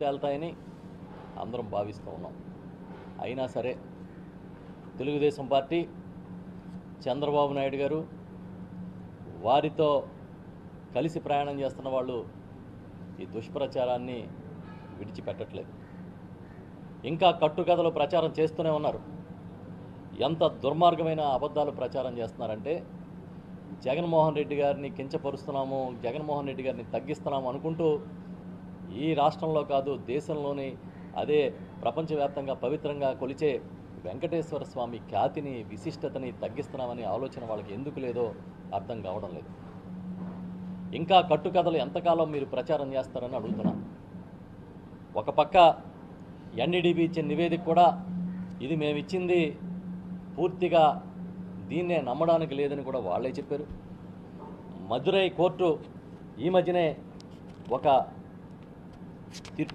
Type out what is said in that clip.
తేలుతాయని అందరం భావిస్తూ ఉన్నాం. అయినా సరే తెలుగుదేశం పార్టీ చంద్రబాబు నాయుడు గారు వారితో కలిసి ప్రయాణం చేస్తున్న వాళ్ళు ఈ దుష్ప్రచారాన్ని విడిచిపెట్టట్లేదు. ఇంకా కట్టుకథలు ప్రచారం చేస్తూనే ఉన్నారు. ఎంత దుర్మార్గమైన అబద్ధాలు ప్రచారం చేస్తున్నారంటే జగన్మోహన్ రెడ్డి గారిని కించపరుస్తున్నాము, జగన్మోహన్ రెడ్డి గారిని తగ్గిస్తున్నాము అనుకుంటూ ఈ రాష్ట్రంలో కాదు దేశంలోని అదే ప్రపంచవ్యాప్తంగా పవిత్రంగా కొలిచే వెంకటేశ్వర స్వామి ఖ్యాతిని విశిష్టతని తగ్గిస్తున్నామని ఆలోచన వాళ్ళకి ఎందుకు లేదో అర్థం కావడం లేదు. ఇంకా కట్టుకథలు ఎంతకాలం మీరు ప్రచారం చేస్తారని అడుగుతున్నాను. ఒక పక్క ఎన్డీడీబీ ఇచ్చిన నివేదిక కూడా ఇది మేము ఇచ్చింది పూర్తిగా దీన్నే నమ్మడానికి లేదని కూడా వాళ్ళే చెప్పారు. మదురై కోర్టు ఈ మధ్యనే ఒక తీర్పు